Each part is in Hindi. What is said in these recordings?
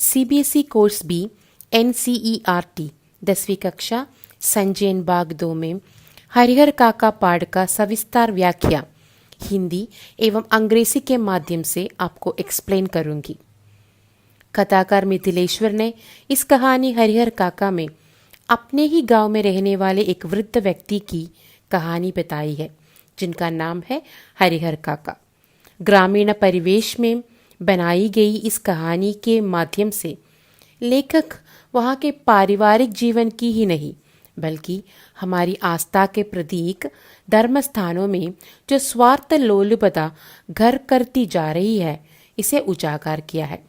CBSE कोर्स बी NCERT 10वीं कक्षा संजयन बाग 2 में हरिहर काका पाठ का सविस्तार व्याख्या हिंदी एवं अंग्रेजी के माध्यम से आपको एक्सप्लेन करूंगी। कथाकार मिथिलेश्वर ने इस कहानी हरिहर काका में अपने ही गांव में रहने वाले एक वृद्ध व्यक्ति की कहानी बताई है, जिनका नाम है हरिहर काका। ग्रामीण परिवेश में बनाई गई इस कहानी के माध्यम से लेखक वहाँ के पारिवारिक जीवन की ही नहीं बल्कि हमारी आस्था के प्रतीक धर्म स्थानों में जो स्वार्थ लोलुपता घर करती जा रही है, इसे उजागर किया है।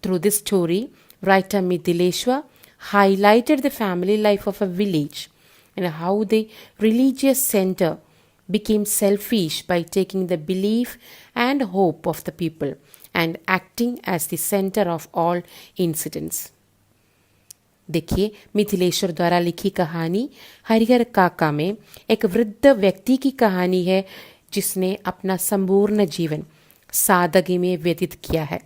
Through this story, writer Mithileshwar highlighted the family life of a village and how the religious center became selfish by taking the belief and hope of the people and acting as the center of all incidents. देखिए, मिथिलेश्वर द्वारा लिखी कहानी हरिहर काका में एक वृद्ध व्यक्ति की कहानी है, जिसने अपना संपूर्ण जीवन सादगी में व्यतीत किया है,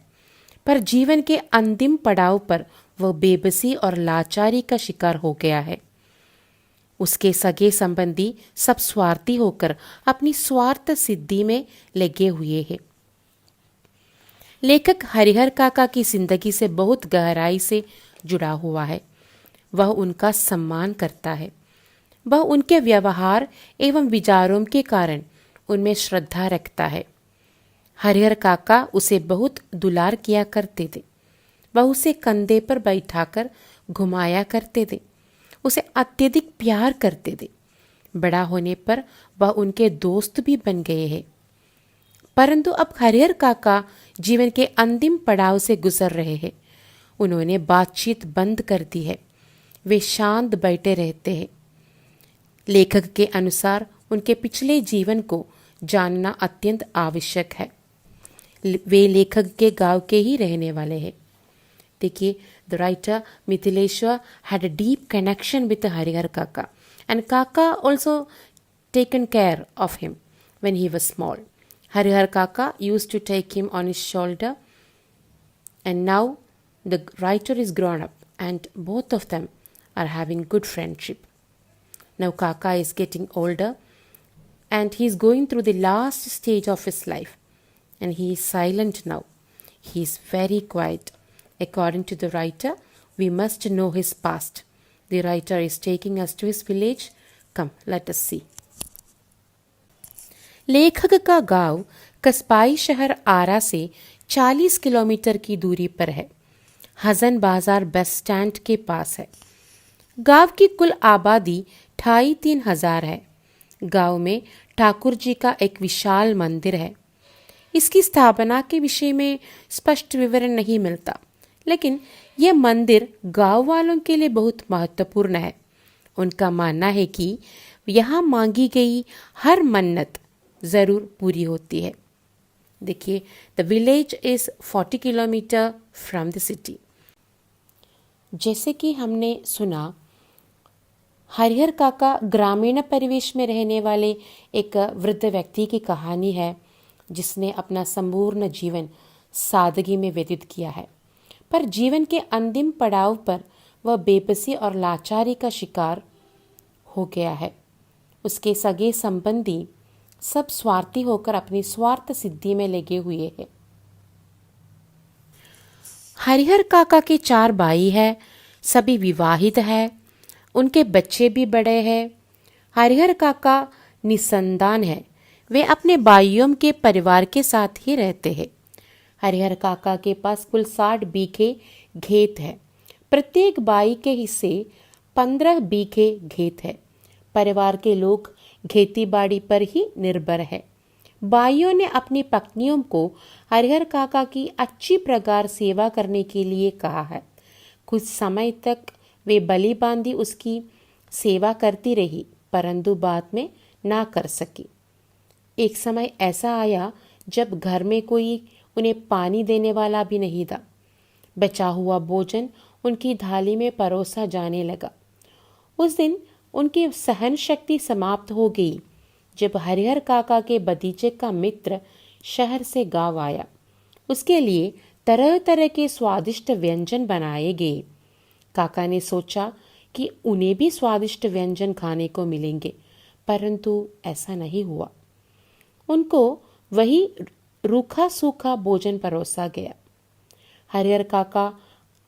पर जीवन के अंतिम पड़ाव पर वह बेबसी और लाचारी का शिकार हो गया है। उसके सगे संबंधी सब स्वार्थी होकर अपनी स्वार्थ सिद्धि में लगे हुए हैं। लेखक हरिहर काका की जिंदगी से बहुत गहराई से जुड़ा हुआ है। वह उनका सम्मान करता है। वह उनके व्यवहार एवं विचारों के कारण उनमें श्रद्धा रखता है। हरिहर काका उसे बहुत दुलार किया करते थे। वह उसे कंधे पर बैठाकर घुमाया करते थे। उसे अत्यधिक प्यार करते थे। बड़ा होने पर वह उनके दोस्त भी बन गए हैं। परंतु अब हरिहर काका जीवन के अंतिम पड़ाव से गुजर रहे हैं। उन्होंने बातचीत बंद कर दी है। वे शांत बैठे रहते हैं। लेखक के अनुसार उनके पिछले जीवन को जानना अत्यंत आवश्यक है। वे लेखक के गांव के ही रहने वाले हैं। देखिए, the writer Mithileshwar had a deep connection with Harihar Kaka, and Kaka also taken care of him when he was small. Harihar Kaka used to take him on his shoulder, and now the writer is grown up and both of them are having good friendship. Now Kaka is getting older and he is going through the last stage of his life, and he is silent now. He is very quiet. According to the writer, we must know his past. The writer is taking us to his village. Come, let us see. लेखक का गांव कस्बाई शहर आरा से 40 किलोमीटर की दूरी पर है। हसन बाजार बस स्टैंड के पास है। गांव की कुल आबादी 2,500 है। गांव में ठाकुर जी का एक विशाल मंदिर है। इसकी स्थापना के विषय में स्पष्ट विवरण नहीं मिलता, लेकिन यह मंदिर गांव वालों के लिए बहुत महत्वपूर्ण है। उनका मानना है कि यहाँ मांगी गई हर मन्नत ज़रूर पूरी होती है। देखिए, the village is 40 kilometre from the city. जैसे कि हमने सुना, हरिहर काका ग्रामीण परिवेश में रहने वाले एक वृद्ध व्यक्ति की कहानी है, जिसने अपना संपूर्ण जीवन सादगी में व्यतीत किया है, पर जीवन के अंतिम पड़ाव पर वह बेबसी और लाचारी का शिकार हो गया है। उसके सगे संबंधी सब स्वार्थी होकर अपनी स्वार्थ सिद्धि में लगे हुए हैं। हरिहर काका के 4 भाई हैं, सभी विवाहित हैं। उनके बच्चे भी बड़े हैं। हरिहर काका निसंतान है। वे अपने भाइयों के परिवार के साथ ही रहते हैं। हरिहर काका के पास कुल 60 बीघे खेत है। प्रत्येक भाई के हिस्से 15 बीघे खेत है। परिवार के लोग खेती बाड़ी पर ही निर्भर है। भाइयों ने अपनी पत्नियों को हरिहर काका की अच्छी प्रकार सेवा करने के लिए कहा है। कुछ समय तक वे बलि बांधी उसकी सेवा करती रही, परंतु बाद में ना कर सकी। एक समय ऐसा आया जब घर में कोई उन्हें पानी देने वाला भी नहीं था। बचा हुआ भोजन उनकी थाली में परोसा जाने लगा। उस दिन उनकी सहन शक्ति समाप्त हो गई जब हरिहर काका के भतीजे का मित्र शहर से गांव आया। उसके लिए तरह तरह के स्वादिष्ट व्यंजन बनाए गए। काका ने सोचा कि उन्हें भी स्वादिष्ट व्यंजन खाने को मिलेंगे, परंतु ऐसा नहीं हुआ। उनको वही रूखा सूखा भोजन परोसा गया। हरिहर काका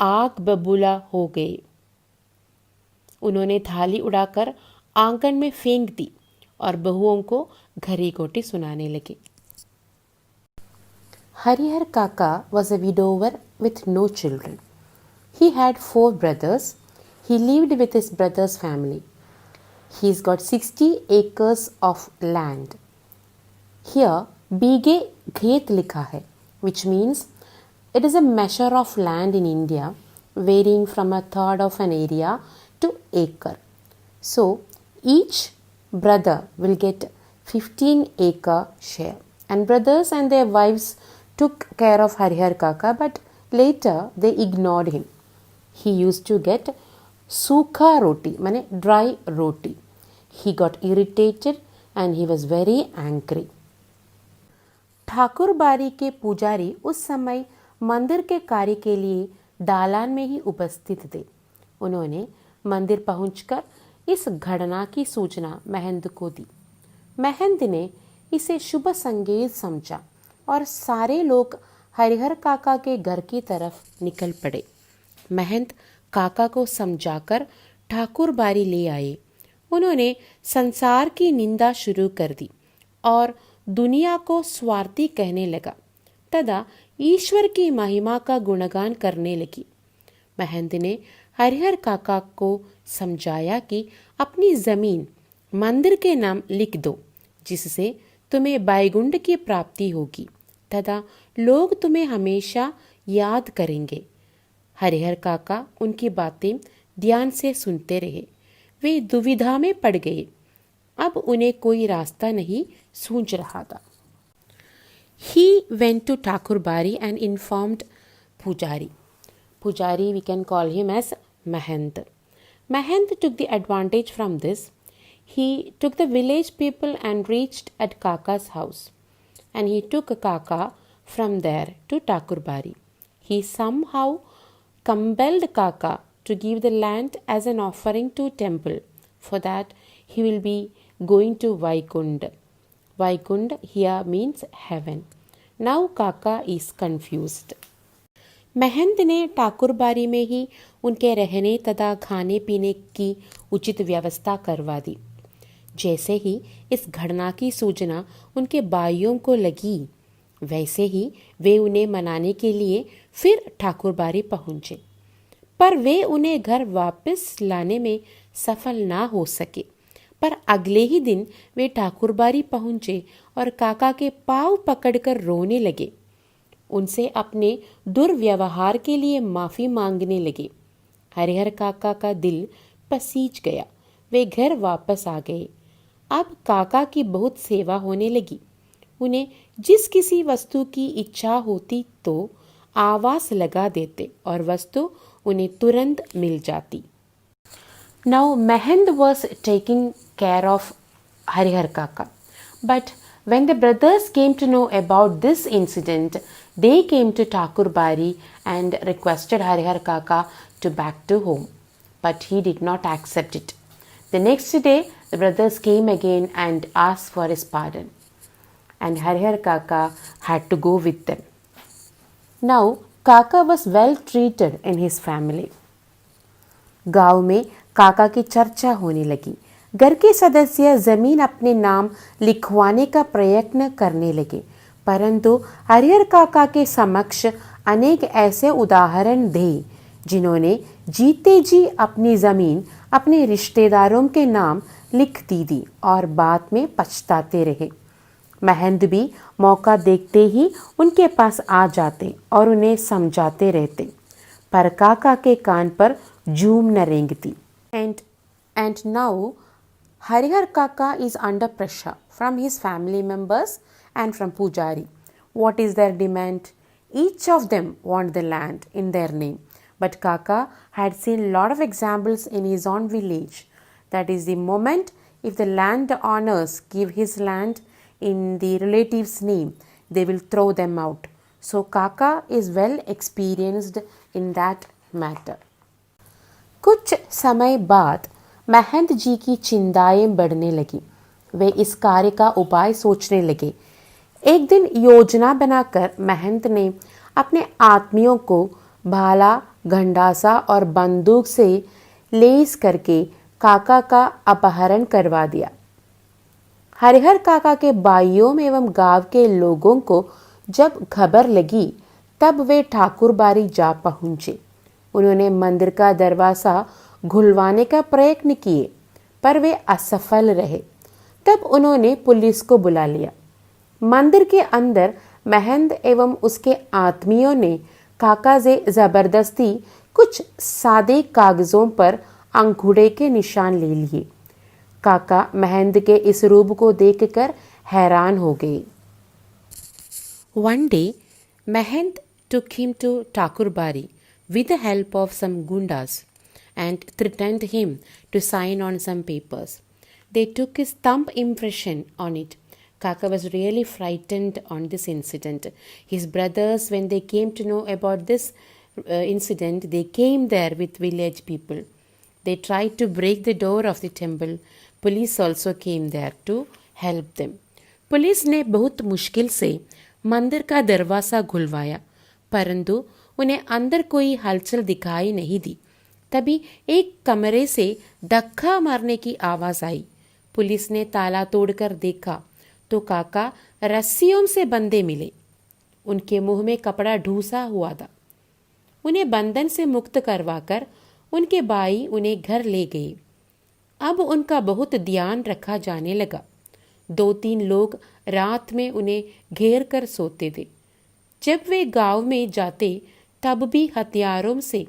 आग बबूला हो गए। उन्होंने थाली उड़ाकर आंगन में फेंक दी और बहुओं को घड़ी घोटी सुनाने लगे। हरिहर काका was a widower with no children. He had 4 brothers. He lived with his brother's family. He's got 60 acres of land. Here, बीघे खेत लिखा है, which means it is a measure of land in India varying from a third of an area to acre. So, each brother will get 15-acre share. And brothers and their wives took care of Harihar Kaka, but later they ignored him. He used to get सूखा roti, माने dry roti. He got irritated and he was very angry. Thakur बारी के पुजारी उस समय मंदिर के कार्य के लिए दालान में ही उपस्थित थे। उन्होंने मंदिर पहुंचकर इस घटना की सूचना महंत को दी। महंत ने इसे शुभ संकेत समझा और सारे लोग हरिहर काका के घर की तरफ निकल पड़े। महंत काका को समझाकर ठाकुर बारी ले आए। उन्होंने संसार की निंदा शुरू कर दी और दुनिया को स्वार्थी कहने लगा तथा ईश्वर की महिमा का गुणगान करने लगी। महंत ने हरिहर काका को समझाया कि अपनी जमीन मंदिर के नाम लिख दो, जिससे तुम्हें बैकुंठ की प्राप्ति होगी तथा लोग तुम्हें हमेशा याद करेंगे। हरिहर काका उनकी बातें ध्यान से सुनते रहे। वे दुविधा में पड़ गए। अब उन्हें कोई रास्ता नहीं सूझ रहा था। He went to Thakur Bari and informed Pujari. Pujari, we can call him as Mahant. Mahant took the advantage from this. He took the village people and reached at Kaka's house. And he took Kaka from there to Thakur Bari. He somehow compelled Kaka to give the land as an offering to temple. For that, he will be going to Vaikunth. Vaikunth here means heaven. Now Kaka is confused. महंत ने ठाकुर बारी में ही उनके रहने तथा खाने पीने की उचित व्यवस्था करवा दी। जैसे ही इस घटना की सूचना उनके भाइयों को लगी, वैसे ही वे उन्हें मनाने के लिए फिर ठाकुर बारी पहुंचे, पर वे उन्हें घर वापस लाने में सफल ना हो सके। पर अगले ही दिन वे ठाकुर बारी पहुंचे और काका के पांव पकड़कर रोने लगे। उनसे अपने दुर्व्यवहार के लिए माफ़ी मांगने लगे। हरिहर काका का दिल पसीज गया। वे घर वापस आ गए। अब काका की बहुत सेवा होने लगी। उन्हें जिस किसी वस्तु की इच्छा होती तो आवाज लगा देते और वस्तु उन्हें तुरंत मिल जाती। Now Mahend was taking care of Harihar Kaka, but when the brothers came to know about this incident, they came to Thakur Bari and requested Harihar Kaka to back to home, but he did not accept it. The next day, the brothers came again and asked for his pardon, and Harihar Kaka had to go with them. Now, Kaka was well treated in his family. गांव में काका की चर्चा होने लगी। घर के सदस्य जमीन अपने नाम लिखवाने का प्रयत्न करने लगे, परंतु हरिहर काका के समक्ष अनेक ऐसे उदाहरण थे जिन्होंने जीते जी अपनी जमीन अपने रिश्तेदारों के नाम लिख दी और बाद में पछताते रहे। महंत भी मौका देखते ही उनके पास आ जाते और उन्हें समझाते रहते, पर काका के कान पर जूम न रेंगती। And now Harihar Kaka is under pressure from his family members and from Pujari. What is their demand? Each of them want the land in their name. But Kaka had seen a lot of examples in his own village. That is the moment if the land owners give his land in the relative's name, they will throw them out. So Kaka is well experienced in that matter. कुछ समय बाद महंत जी की चिंताएं बढ़ने लगी। वे इस कार्य का उपाय सोचने लगे। एक दिन योजना बनाकर महंत ने अपने आदमियों को भाला, गंडासा और बंदूक से लेस करके काका का अपहरण करवा दिया। हरिहर काका के भाइयों एवं गांव के लोगों को जब खबर लगी तब वे ठाकुरबाड़ी जा पहुंचे। उन्होंने मंदिर का दरवाजा खुलवाने का प्रयत्न किए पर वे असफल रहे। तब उन्होंने पुलिस को बुला लिया। मंदिर के अंदर महंत एवं उसके आदमियों ने काका से जबरदस्ती कुछ सादे कागजों पर अंगूठे के निशान ले लिए। काका महंत के इस रूप को देखकर हैरान हो गए। One day, Mahant took him to Thakurbari with the help of some gundas and threatened him to sign on some papers. They took his thumb impression on it. Kaka was really frightened on this incident. His brothers, when they came to know about this incident, they came there with village people. They tried to break the door of the temple. Police also came there to help them. Police ने बहुत मुश्किल से मंदिर का दरवाज़ा खुलवाया, परंतु उन्हें अंदर कोई हलचल दिखाई नहीं दी। तभी एक कमरे से धक्का मारने की आवाज़ आई। पुलिस ने ताला तोड़कर देखा तो काका रस्सियों से बंधे मिले। उनके मुंह में कपड़ा ढूंसा हुआ था। उन्हें बंधन से मुक्त करवाकर उनके भाई उन्हें घर ले गए। अब उनका बहुत ध्यान रखा जाने लगा। 2-3 लोग रात में उन्हें घेर कर सोते थे। जब वे गांव में जाते तब भी हथियारों से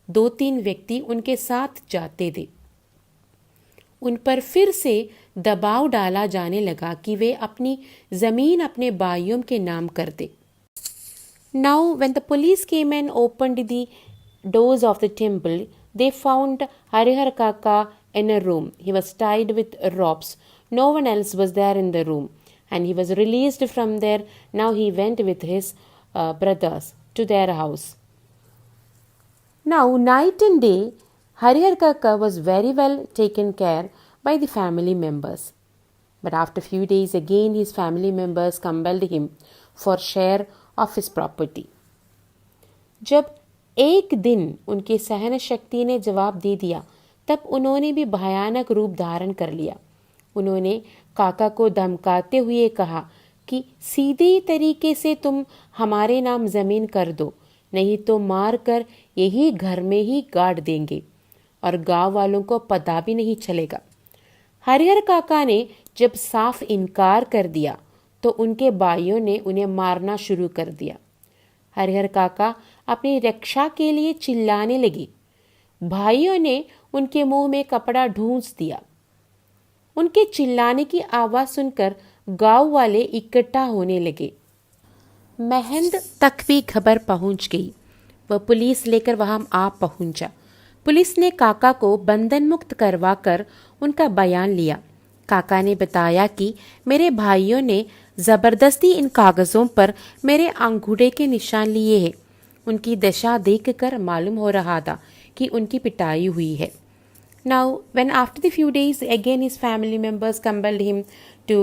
2-3 व्यक्ति उनके साथ जाते थे। उन पर फिर से दबाव डाला जाने लगा कि वे अपनी जमीन अपने भाइयों के नाम कर दे। Now when the police came and opened the doors of the temple, they found Harihar Kaka in a room. He was tied with ropes. No one else was there in the room, and he was released from there. Now he went with his brothers to their house. Now night and day, Harihar Kaka was very well taken care by the family members. But after few days again his family members compelled him for share of his property. जब एक दिन उनके सहन शक्ति ने जवाब दे दिया तब उन्होंने भी भयानक रूप धारण कर लिया। उन्होंने काका को धमकाते हुए कहा कि सीधे तरीके से तुम हमारे नाम जमीन कर दो, नहीं तो मार कर यही घर में ही गाड़ देंगे और गांव वालों को पता भी नहीं चलेगा। हरिहर काका ने जब साफ इनकार कर दिया तो उनके भाइयों ने उन्हें मारना शुरू कर दिया। हरिहर काका अपनी रक्षा के लिए चिल्लाने लगे। भाइयों ने उनके मुंह में कपड़ा ढूंस दिया। उनके चिल्लाने की आवाज़ सुनकर गांव वाले इकट्ठा होने लगे। महंत तक भी खबर पहुंच गई। वह पुलिस लेकर वहां आ पहुंचा। पुलिस ने काका को बंधन मुक्त करवाकर उनका बयान लिया। काका ने बताया कि मेरे भाइयों ने ज़बरदस्ती इन कागज़ों पर मेरे अंगूठे के निशान लिए हैं। उनकी दशा देखकर मालूम हो रहा था कि उनकी पिटाई हुई है। Now, when after the few days again his family members compelled him to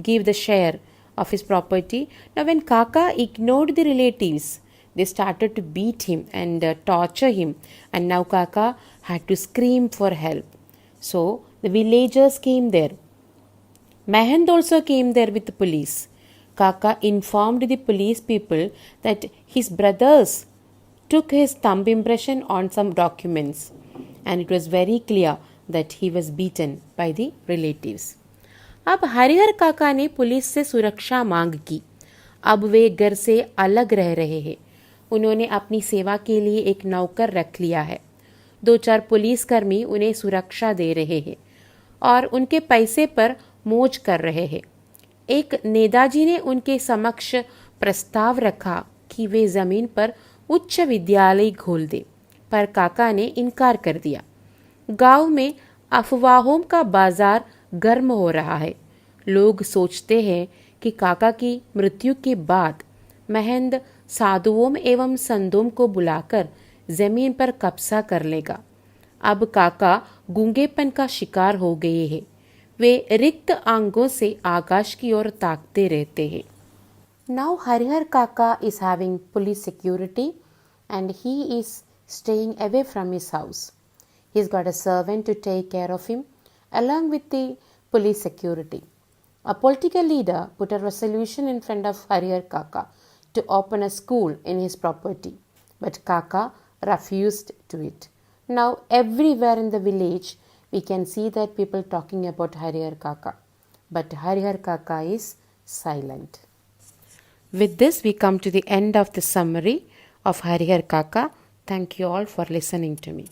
give the share of his property. Now, when Kaka ignored the relatives, they started to beat him and torture him. And now Kaka had to scream for help. So the villagers came there. Mahant also came there with the police. Kaka informed the police people that his brothers took his thumb impression on some documents, and it was very clear that he was beaten by the relatives. अब हरिहर काका ने पुलिस से सुरक्षा मांग की। अब वे घर से अलग रह रहे हैं। उन्होंने अपनी सेवा के लिए एक नौकर रख लिया है। 2-4 पुलिसकर्मी उन्हें सुरक्षा दे रहे हैं और उनके पैसे पर मौज कर रहे हैं। एक नेताजी ने उनके समक्ष प्रस्ताव रखा कि वे जमीन पर उच्च विद्यालय खोल दे, पर काका ने इनकार कर दिया। गांव में अफवाहों का बाजार गर्म हो रहा है। लोग सोचते हैं कि काका की मृत्यु के बाद महंत साधुओं एवं संतों को बुलाकर जमीन पर कब्जा कर लेगा। अब काका गूंगेपन का शिकार हो गए हैं। वे रिक्त आंखों से आकाश की ओर ताकते रहते हैं। Now Harihar Kaka is having police security and he is staying away from his house. He's got a servant to take care of him along with the police security. A political leader put a resolution in front of Harihar Kaka to open a school in his property, but Kaka refused to it. Now everywhere in the village we can see that people talking about Harihar Kaka, but Harihar Kaka is silent. With this, we come to the end of the summary of Harihar Kaka. Thank you all for listening to me.